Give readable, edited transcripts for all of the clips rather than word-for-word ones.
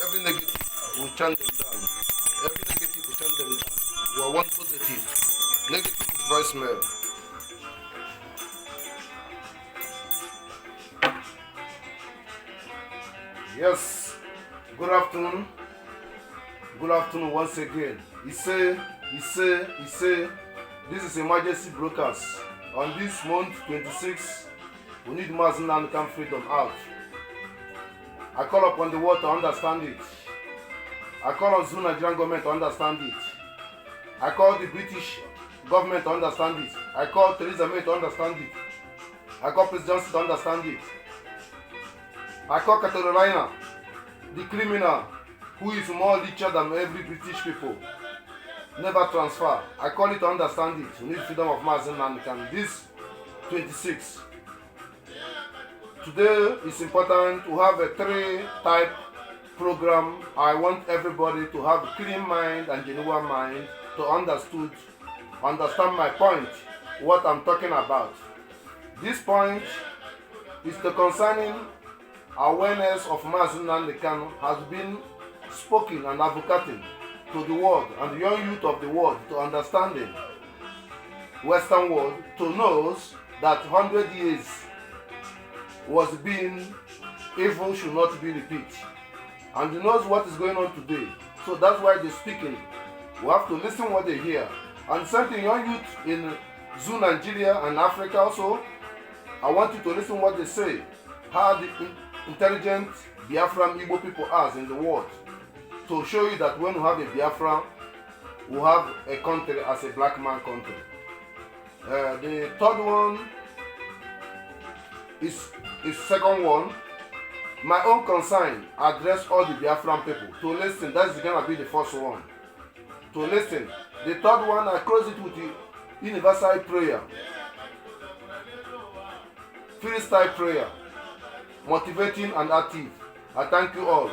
Every negative will chant them down. Every negative will chant them down. We are one positive. Negative is voicemail. Yes. Good afternoon. Good afternoon once again. Iseee. This is emergency broadcast. On this month 26, we need Mazi Nnamdi Kanu freedom out. I call upon the world to understand it. I call on the Nigerian government to understand it. I call the British government to understand it. I call Theresa May to understand it. I call President Johnson to understand it. I call Catherolina, the criminal who is more richer than every British people. Never transfer. I call it to understand it. We need freedom of Mazi Nnamdi Kanu. This 26. Today is important to have a three-type program. I want everybody to have a clean mind and genuine mind to understand my point, what I'm talking about. This point is the concerning awareness of Mazi Nnamdi Kanu has been spoken and advocating to the world and the young youth of the world to understanding Western world to know that 100 years was being evil should not be repeated, and you knows what is going on today. So that's why they're speaking. We have to listen what they hear. And same thing, young youth in Zoo, Nigeria and Africa also, I want you to listen what they say. How the intelligent Biafran Igbo people are in the world, to show you that when we have a Biafra, we have a country as a black man country. The third one is second one. My own concern address all the Biafran people to listen. That's gonna be the first one. To listen. The third one, I close it with the universal prayer. Freestyle prayer. Motivating and active. I thank you all.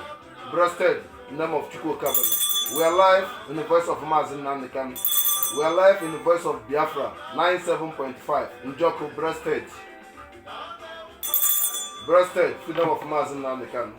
Breasted in the name of Chuku Okiko Abiama. We are live in the voice of Mazi Nnamdi Kanu. We are live in the voice of Biafra 97.5 in Joko, breasted. Breasted, freedom of Mazi Nnamdi Kanu.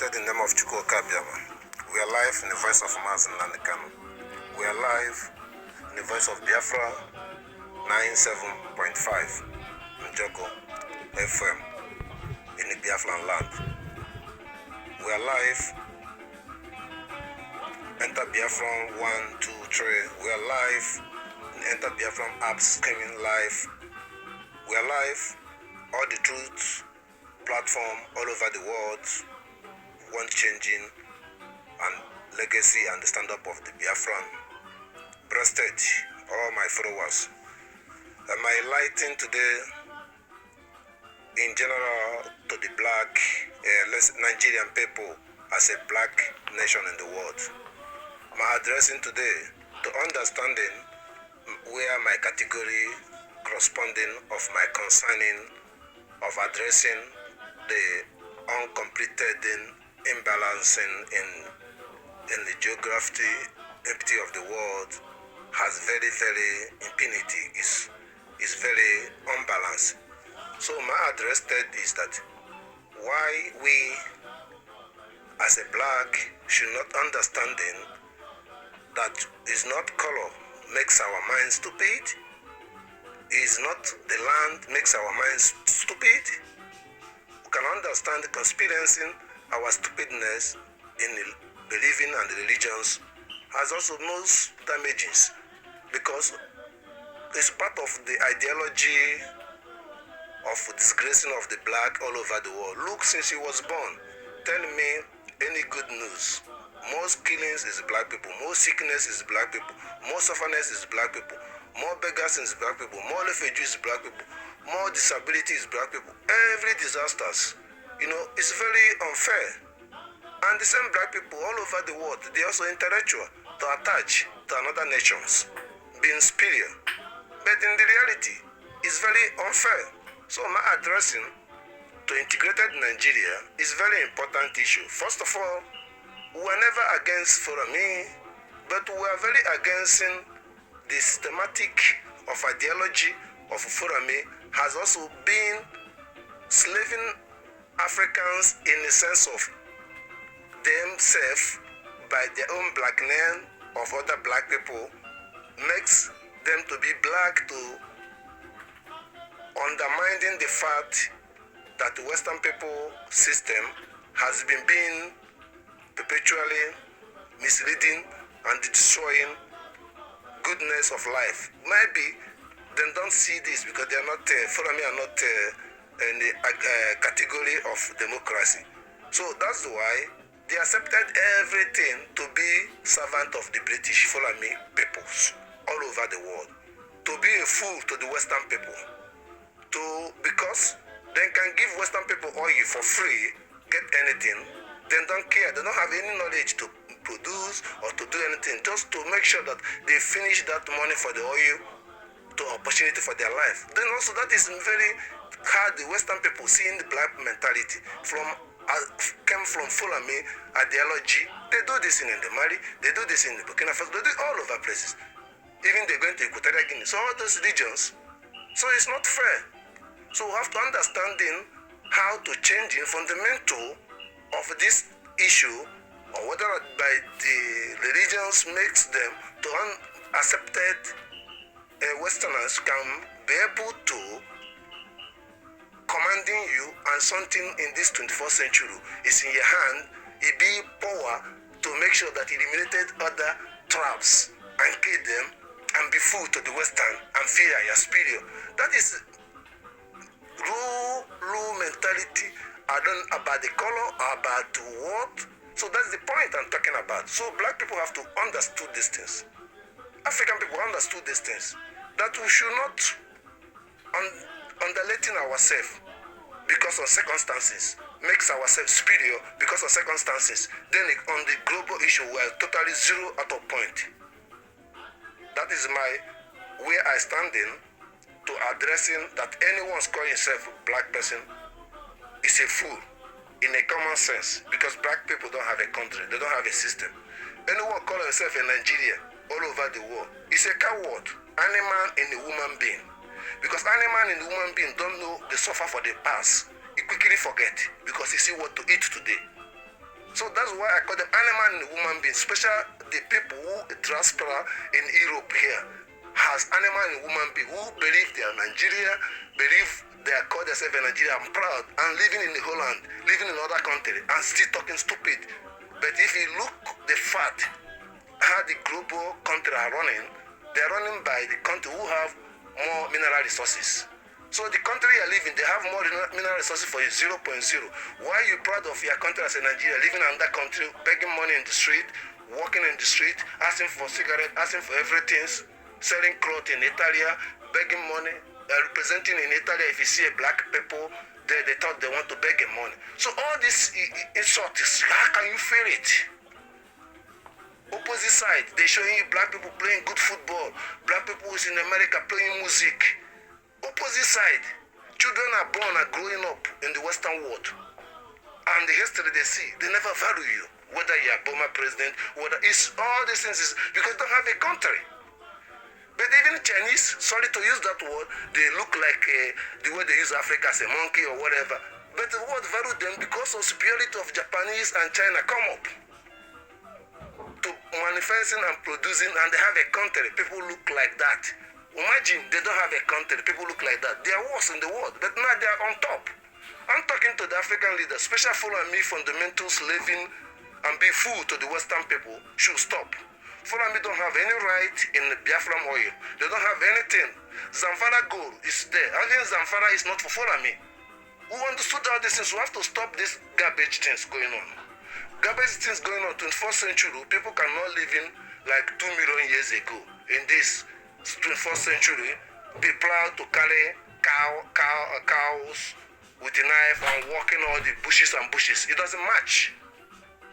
In the name of Chuku Okiko Abiama. We are live in the voice of Mazi Nnamdi Kanu. We are live in the voice of Biafra 97.5 in Joko FM in the Biafran land. We are live. Enter Biafran 1, 2, 3. We are live in Enter Biafran apps streaming live. We are live. All the truth platform all over the world. One changing and legacy and the stand-up of the Biafran. Breasted, all my followers. My lighting today, in general, to the black, Nigerian people as a black nation in the world. My addressing today to understanding where my category corresponding of my concerning of addressing the uncompleted imbalancing in the geography empty of the world has very impunity, is very unbalanced. So my address is that why we as a black should not understanding that is not color makes our minds stupid, is not the land makes our minds stupid. We can understand the conspiracy. Our stupidness in believing and the religions has also most damages, because it's part of the ideology of disgracing of the black all over the world. Look, since he was born, tell me any good news. Most killings is black people, more sickness is black people, more sufferness is black people, more beggars is black people, more refugees is black people, more disability is black people. Every disasters it's very unfair. And the same black people all over the world, they are also intellectual to attach to another nations, being superior. But in the reality, it's very unfair. So my addressing to integrated Nigeria is very important issue. First of all, we are never against Fulami, but we are very against the systematic of ideology of Fulami has also been slaving Africans in the sense of themselves by their own black name of other black people, makes them to be black, to undermining the fact that the Western people system has been being perpetually misleading and destroying goodness of life. Maybe they don't see this because they are not, Fulami are not in the category of democracy. So that's why they accepted everything to be servant of the British Fulami peoples all over the world, to be a fool to the Western people, because they can give Western people oil for free, get anything, they don't care, they don't have any knowledge to produce or to do anything, just to make sure that they finish that money for the oil to opportunity for their life. Then also that is very hard. The Western people seeing the black mentality came from Fulami ideology. They do this in the Mali, they do this in the Burkina Faso, they do it all over places. Even they're going to Equatorial Guinea. So all those regions. So it's not fair. So we have to understand how to change the fundamental of this issue, or whether by the religions makes them to unaccepted Westerners can be able to commanding you, and something in this 21st century is in your hand. It be power to make sure that it eliminated other tribes and kill them and be fool to the Western and fear your superior. That is rule mentality. I don't about the color, about what. So that's the point I'm talking about. So black people have to understand these things. African people understood these things. That we should not underrating ourselves because of circumstances, makes ourselves superior because of circumstances. Then on the global issue, we are totally zero out of point. That is my way I stand in to addressing that anyone calling himself a black person is a fool in a common sense, because black people don't have a country, they don't have a system. Anyone calling himself a Nigerian all over the world is a coward, animal in a human being. Because animal in a human being don't know they suffer for the past. He quickly forget because he see what to eat today. So that's why I call them animal in a human being, especially the people who diaspora in Europe here has animal in a human being who believe they are Nigeria, believe they are called themselves in Nigeria, I'm proud, and living in the Holland, living in another country, and still talking stupid. But if you look the fact how the global country are running, they're running by the country who have more mineral resources. So the country you're living, they have more mineral resources for you, 0.0. Why are you proud of your country as a Nigeria, living in that country, begging money in the street, walking in the street, asking for cigarettes, asking for everything, selling clothes in Italy, begging money, representing in Italy. If you see a black people, they thought they want to beg money. So all this insult is, how can you feel it? Opposite side, they're showing you black people playing good football, black people who's in America playing music. Opposite side, children are born and growing up in the Western world, and the history they see, they never value you, whether you're a Burma president, whether it's all these things is because they don't have a country. But even Chinese, sorry to use that word, they look like the way they use Africa as a monkey or whatever. But the world value them because of superiority of Japanese and China come up to manufacturing and producing, and they have a country. People look like that. Imagine they don't have a country. People look like that. They are worse in the world, but now they are on top. I'm talking to the African leaders, special Fulami fundamental slaving and be fool to the Western people should stop. Fulami don't have any right in the Biafran oil. They don't have anything. Zamfara gold is there. And then Zamfara is not for Fulami. Who understood all these things? We have to stop these garbage things going on. Garbage things going on 21st century. People cannot live in like 2 million years ago. In this 21st century, be proud to carry cows, with a knife and walking all the bushes and bushes. It doesn't match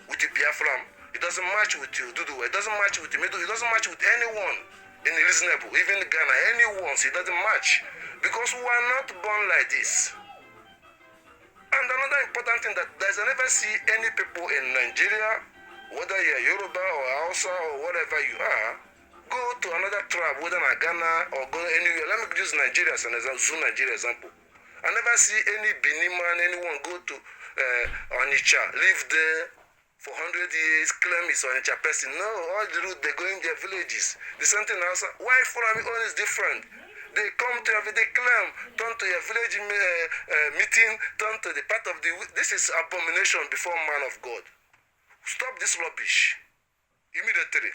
with the Biafran. It doesn't match with Dudu. It doesn't match with the middle. It doesn't match with anyone in the reasonable, even Ghana, anyone. It doesn't match because we are not born like this. And another important thing that I never see any people in Nigeria, whether you are Yoruba or Hausa or whatever you are, go to another tribe, whether in Ghana or go anywhere. Let me use Nigeria as an example, Nigeria example. I never see any Benin man, anyone go to Onitsha, live there for 100 years, claim it's Onitsha person. No, all the route they go in their villages. The same thing also. Why Fulami own is different? They come to every day claim, turn to your village meeting, turn to the part of the. This is abomination before man of God. Stop this rubbish immediately.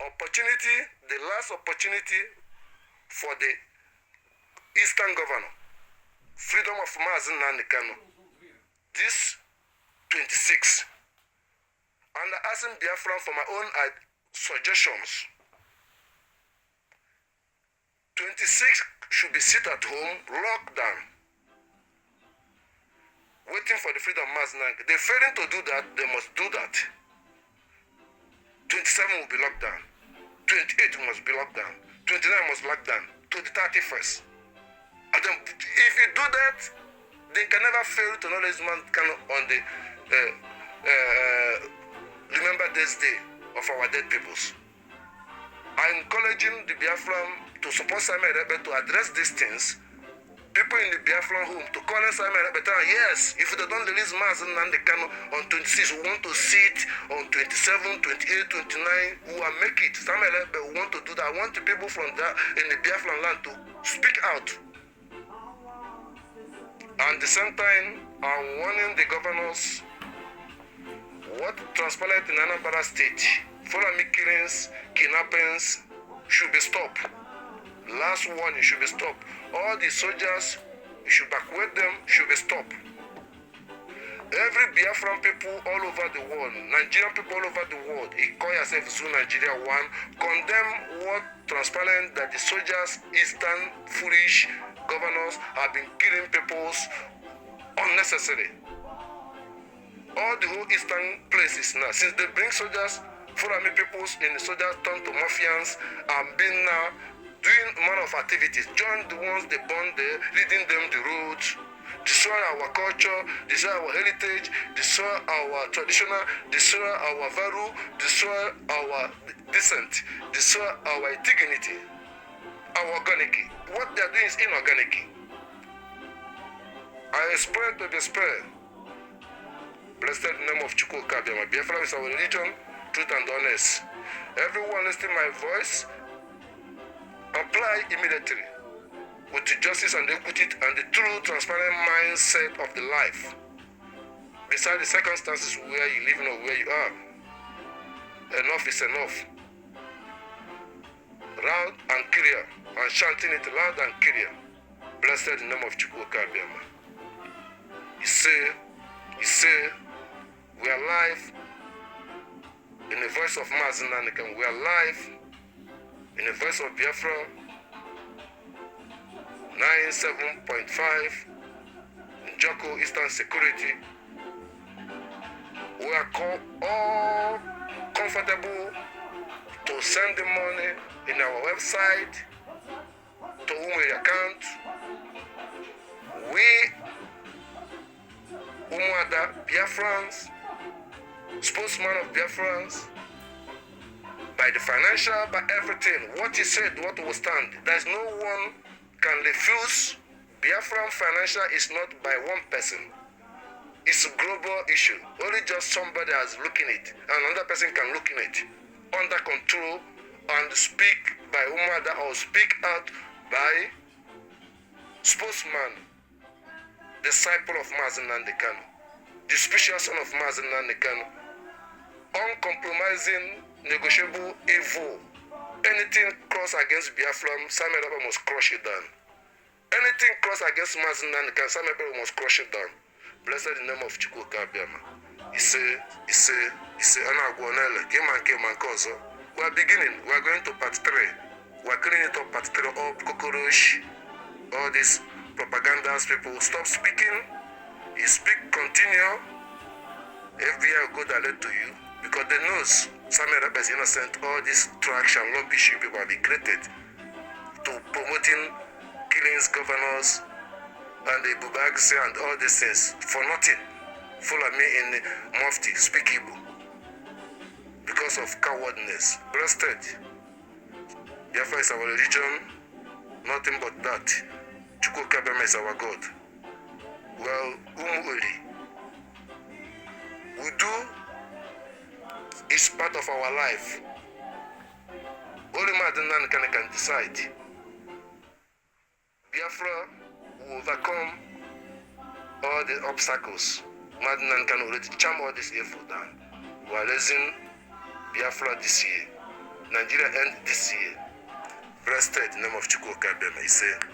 Opportunity, the last opportunity for the Eastern governor, freedom of Mazi Nnamdi Kanu, this 26. And asking Biafran for my own suggestions. 26 should be sit at home, locked down, waiting for the freedom of Mazi Nnamdi. They're failing to do that, they must do that. 27 will be locked down. 28 must be locked down. 29 must lock down to the 31st. And then, if you do that, they can never fail to know this man on the remember this day of our dead peoples. I'm encouraging the Biafran to support Simon Ekpa to address these things. People in the Biafran home to call Simon Ekpa, yes, if they don't release Mazi Nnamdi Kanu on 26, we want to see it on 27, 28, 29, we will make it. Simon Ekpa, we want to do that. I want the people from there in the Biafran land to speak out. And at the same time, I'm warning the governors what transpired in Anambra State. Fulami killings, kidnappings should be stopped. Last warning should be stopped. All the soldiers, you should backward them, should be stopped. Every Biafran people all over the world, Nigerian people all over the world, he call yourself Zoo Nigeria 1, condemn what transpired that the soldiers, Eastern foolish governors have been killing peoples unnecessary. All the whole Eastern places now, since they bring soldiers, Fulami peoples in the soldiers turn to mafians and been now doing man of activities, join the ones they born there, leading them the roads, destroy our culture, destroy our heritage, destroy our traditional, destroy our value, destroy our decent, destroy our dignity, our organic. What they are doing is inorganic. I aspire to be spared. Blessed in the name of Chuku Okiko Abiama. Biafra is our religion, truth and honest. Everyone listening to my voice, apply immediately with the justice and equity and the true transparent mindset of the life. Beside the circumstances where you live or where you are, enough is enough. Loud and clear, and chanting it loud and clear. Blessed in the name of Chuku Okiko Abiama. Iseee, we are live in the voice of Mazi Nnamdi Kanu. We are live in the voice of Biafra 97.5 Joko Eastern Security. We are all comfortable to send the money in our website to whom we account. We Umuada Biafrans, spokesman of Biafrans, by the financial, by everything, what he said, what will stand. There's no one can refuse. Biafran financial is not by one person. It's a global issue. Only just somebody has looking it, and another person can look in it, under control, and speak by Umuada or speak out by spokesman, disciple of Mazi Nnamdi Kanu, the special son of Mazi Nnamdi Kanu, uncompromising, negotiable evil. Anything cross against Biafran, Simon Ekpa must crush it down. Anything cross against Mazi Nnamdi Kanu, Simon Ekpa must crush it down. Blessed in the name of Chuku Okiko Abiama. Iseee, Anagwanele, Keman Kozo. We are beginning. We are going to part 3. We are cleaning it up part 3 up, cockroach, all this propagandas people stop speaking. You speak, continue. Every year go direct to you because they know Simon Ekpa is innocent. All this traction, lobby people have been created to promoting killings, governors, and the Buhari and all these things for nothing. Fulami in Mufti speak Igbo because of cowardness. Blessed. Biafra is our religion, nothing but that. Chuku Okiko Abiama is our God. Well, we do is part of our life. Only Mazi Nnamdi Kanu can decide. Biafra will overcome all the obstacles. Mazi Nnamdi Kanu already charm all this evil down. We are raising Biafra this year. Nigeria end this year. Blessed in the name of Chuku Okiko Abiama, Iseee.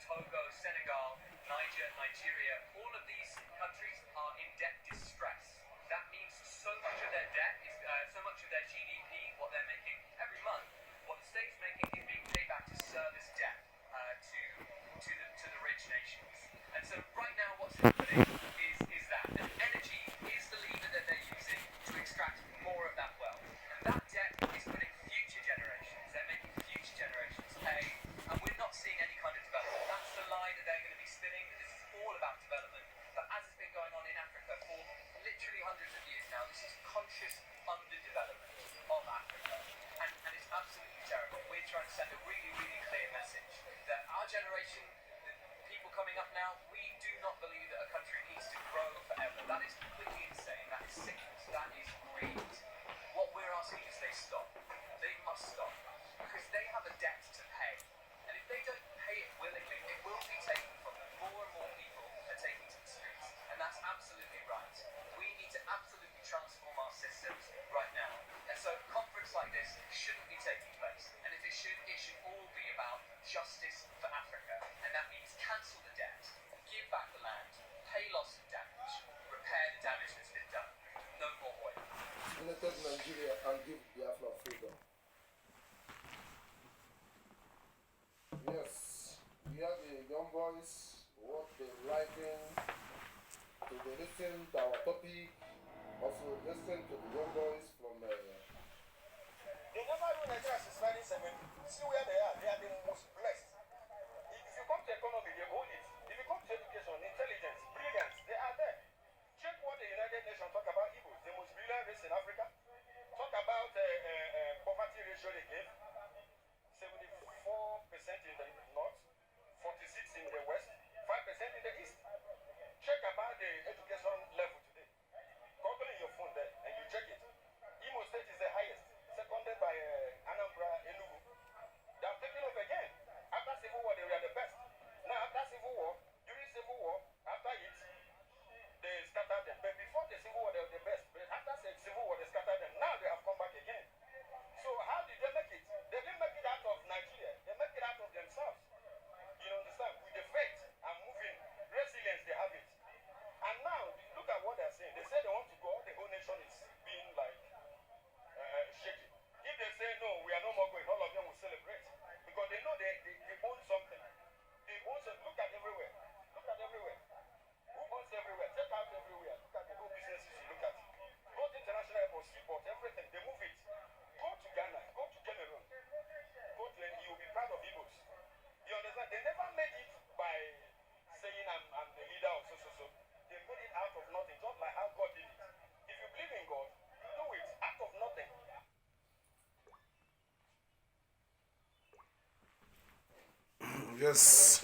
Togo, Senegal, Nigeria, all of these countries are in debt distress. That means so much of their debt is so much of their GDP, what they're making every month, what the state's making is being paid back to service debt to the rich nations. And so right now what's happening is that energy is the lever that they're using to extract more of that wealth. And that debt is putting future generations, they're making future generations pay, and we're not seeing any kind of development. That's the lie that they're going to be spinning, that this is all about development. But as has been going on in Africa for literally hundreds of years now, this is conscious underdevelopment of Africa. And it's absolutely terrible. We're trying to send a really, really clear message that our generation, the people coming up now, we do not believe that a country needs to grow forever. That is completely insane. That is sickness. That is greed. What we're asking is they stop. They must stop. Because they have a debt to pay. And if they don't pay it willingly, it will be taken from them. More and more people are taking to the streets. And that's absolutely right. We need to absolutely transform our systems right now. And so a conference like this shouldn't be taking place. And if it should all be about justice for Africa. And that means cancel the debt, give back the land, pay loss and damage, repair the damage that's been done. No more oil. United Nigeria and give Biafra freedom. Yes, we have the young boys, what they're writing, to the listen to our topic, also listen to the young boys from They never do Nigeria since 1970. See where they are the most blessed. If you come to economy, they hold it. If you come to education, intelligence, brilliance, they are there. Check what the United Nations talk about Igbo, the most brilliant race in Africa. Talk about poverty ratio they gave. 74% in the north, 46% in the west, 5% in the east. Check about the education level today. Google in your phone there and you check it. Yes.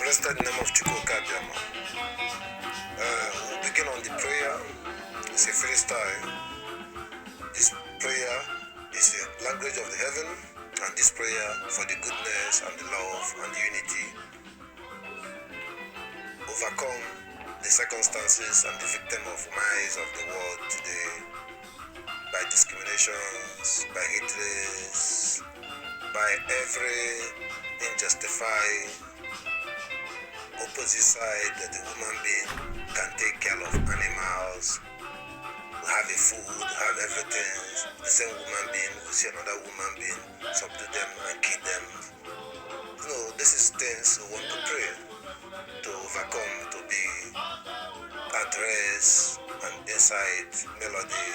Blessed in the name of Chuku Okiko Abiama. We'll begin on the prayer. It's a freestyle. This prayer is the language of the heaven, and this prayer for the goodness and the love and the unity overcome the circumstances and the victim of mice of the world today by discriminations, by hatreds, by every unjustified opposite side that the human being can take care of animals, have a food, have everything. The same human being will see another human being, subdue them and kill them. You know, this is things we want to pray to overcome, to be addressed and inside melody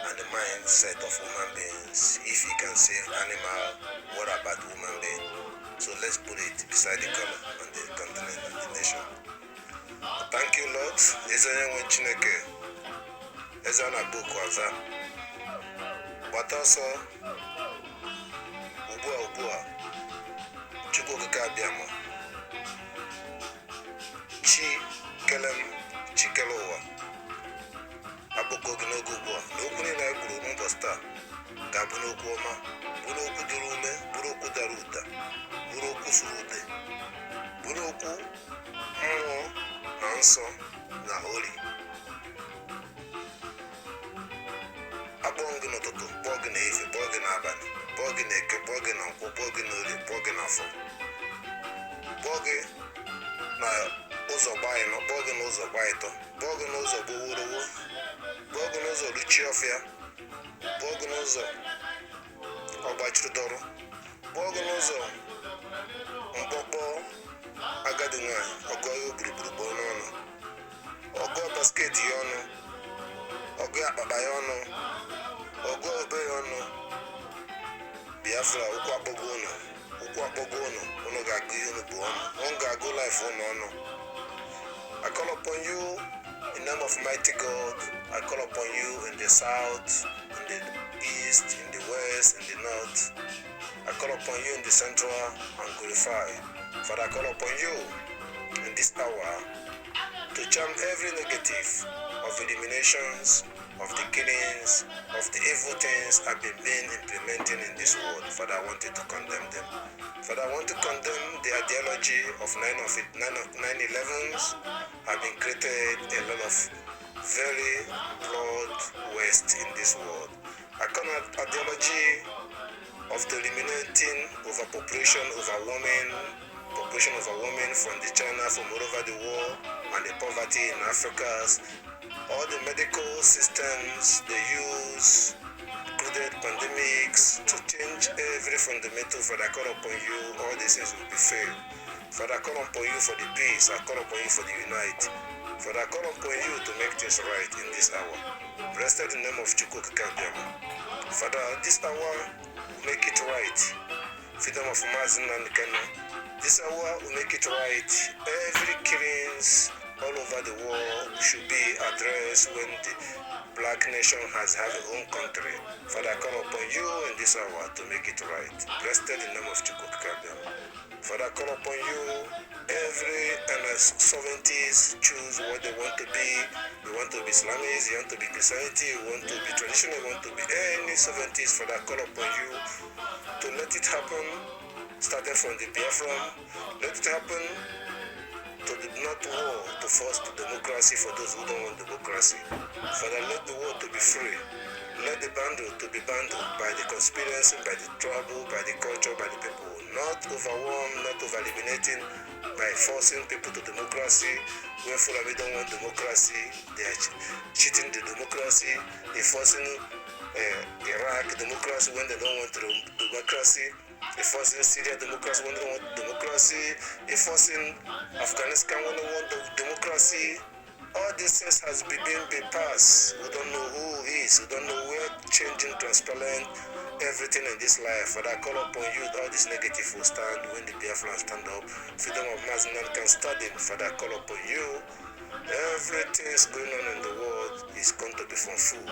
and the mindset of human beings. If he can save animal, what about human being? So let's put it beside the color on the continent and the nation. Thank you, Lord. Iseee Chineke. Iseee na Bukwaza. Wataso. Ubua. Chuku Okiko Abiama. Chi kelem chikelowa. Aboko ginogo bua. N'okwu na ekwuru mbosta. Ga-abụ n'okwu ọma. Bụrụ okwu duru ume. Bụrụ okwu dara ụda. Bụrụ okwu suru ude. Bụrụ okwu mmụọ na nsọ na holi. Akpọọ gị n'ụtụtụ, kpọọ gị n'ehihie, kpọọ gị n'abalị, kpọọ gị n'eke, kpọọ gị na nkwọ, kpọọ gị n'orie, kpọọ gị n'afọ. Kpọọ gị na ụzọ gbaa ịnọ, kpọọ gị n'ụzọ gbaa ịtọ, kpọọ gị n'ụzọ gboworowo, kpọọ gị n'ụzọ ruchie ọfịa, kpọọ gị n'ụzọ ọgbachiri dọrọ, kpọọ gị n'ụzọ mkpọkpọ agadi nwanyị, ọgọ ya gburugburu gboo n'ọnụ, ọgọ basketi ya ọnụ, ọgọ akpakpa ya ọnụ, ọgọ obe ya ọnụ. Biafra, ụkwụ akpọgo unu, unu ga-agụ ihe unu bụ ọnụ, unu ga-agụ life unu ọnụ. I call upon you in the name of mighty God. I call upon you in the south, in the east, in the west, in the north. I call upon you in the central and glorify. Father, I call upon you in this hour to charm every negative of eliminations, of the killings, of the evil things have been implementing in this world. Father, I wanted to condemn them. Father, I want to condemn the ideology of 9/11s have been created a lot of very blood waste in this world. I call ideology of the eliminating overpopulation, population of a woman from the China, from all over the world, and the poverty in Africa. All the medical systems they use, included pandemics, to change every fundamental. Father, I call upon you, all these things will be failed. Father, I call upon you for the peace, I call upon you for the unite. Father, I call upon you to make things right in this hour. Blessed in the name of Chuku Okiko Abiama. Father, this hour will make it right. Freedom of Mazi Nnamdi Kanu. This hour will make it right. Every killings all over the world should be addressed when the black nation has its own country. Father, I call upon you in this hour to make it right. Blessed in the name of Chuku Okiko Abiama. Father, I call upon you. Every sovereignties choose what they want to be. They want to be Islamists, they want to be Christianity, they want to be traditional, they want to be any sovereignties. Father, I call upon you to let it happen, starting from the Biafran. Let it happen to the not war to force the democracy for those who don't want democracy. Father, let the war to be free. Let the bundle to be bundled by the conspiracy, by the trouble, by the culture, by the people. Not overwhelmed, not over eliminating, by forcing people to democracy. When Fulami don't want democracy, they are cheating the democracy. They're forcing Iraq democracy when they don't want democracy. Enforcing Syria democracy when they want democracy, enforcing Afghanistan when they want democracy. All these things has been passed. We don't know who is, we don't know where changing, transparent, everything in this life. But I call upon you, all this negative will stand when the Biafran stand up. Freedom of Mazi Nnamdi Kanu stand in. Father, I call upon you. Everything is going on in the world is going to be from food.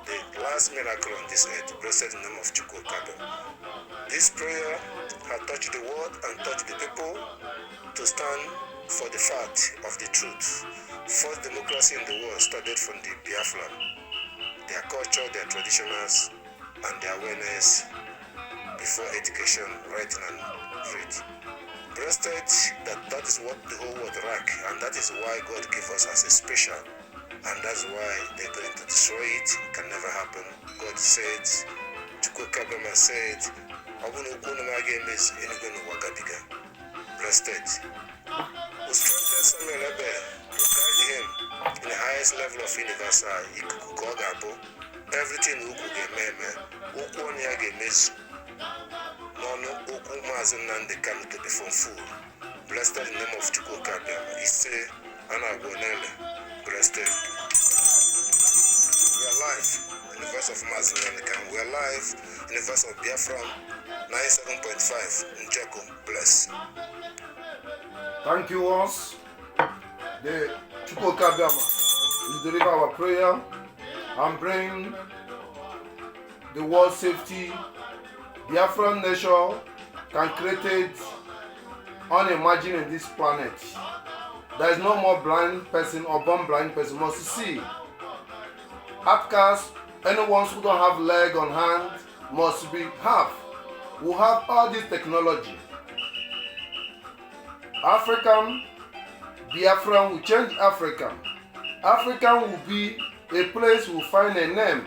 The last miracle on this earth, blessed in the name of Chuku Okiko Abiama. This prayer has touched the world and touched the people to stand for the fact of the truth. First democracy in the world started from the Biafran, their culture, their traditions, and their awareness before education, writing, and read. Breasted that is what the whole world lack, and that is why God gave us as a special, and that's why they're going to destroy it. It can never happen. God said, Chuku Okiko Abiama said, Breasted. We strengthen Samuel Ekpa, we guide him in the highest level of universal. Everything we could get, Mazi Nnamdi Kanu to be from food. Blessed in the name of Chuku Okiko Abiama. Iseee and Agonele. Blessed. We are live in the verse of Mazi Nnamdi Kanu. We are live in the verse of Biafran 97.5 in Joko. Bless. Thank you once. The Chuku Okiko Abiama will deliver our prayer and bring the world safety. Biafran nation can create it unimagined in this planet. There is no more blind person or born blind person must see. Outcasts, anyone who don't have leg on hand must be have. We have all this technology. African Biafran will change African. African will be a place we will find a name,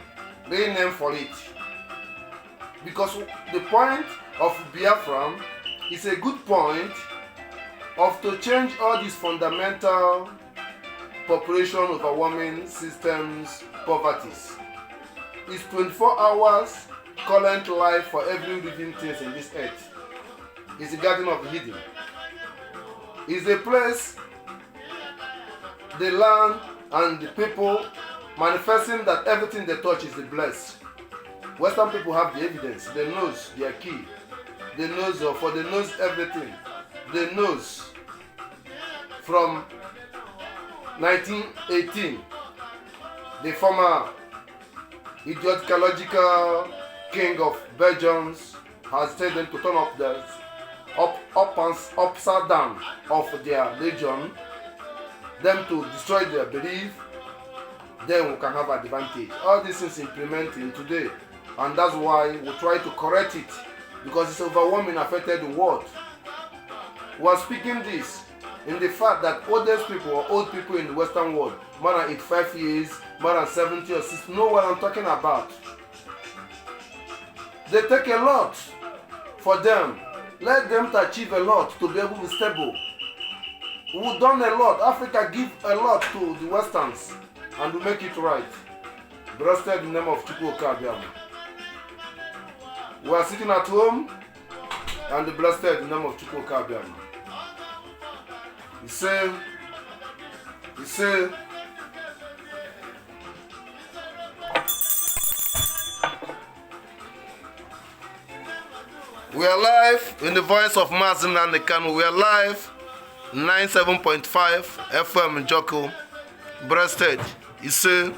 real name for it. Because the point of Biafran is a good point of to change all these fundamental population overwhelming systems, poverties. It's 24 hours current life for every living thing in this earth. It's the Garden of Eden. It's a place, the land and the people manifesting that everything they touch is blessed. Western people have the evidence. They knows their key. They knows they knows everything. They knows from 1918, the former ideological king of Belgium has told them to turn up the upside down of their religion, them to destroy their belief, then we can have advantage. All these things implementing today. And that's why we try to correct it, because it's overwhelming, affected the world. We are speaking this in the fact that oldest people or old people in the Western world, more than 85 years, more than 70 or 60, know what I'm talking about. They take a lot for them. Let them to achieve a lot to be able to be stable. We've done a lot. Africa give a lot to the Westerns and we make it right. Blessed in the name of Chuku Okiko Abiama. We are sitting at home and blessed in the name of Chuku Okiko Abiama. Iseee, we are live in the voice of Mazi Nnamdi Kanu. We are live 97.5 FM in Joko. Breasted. Iseee.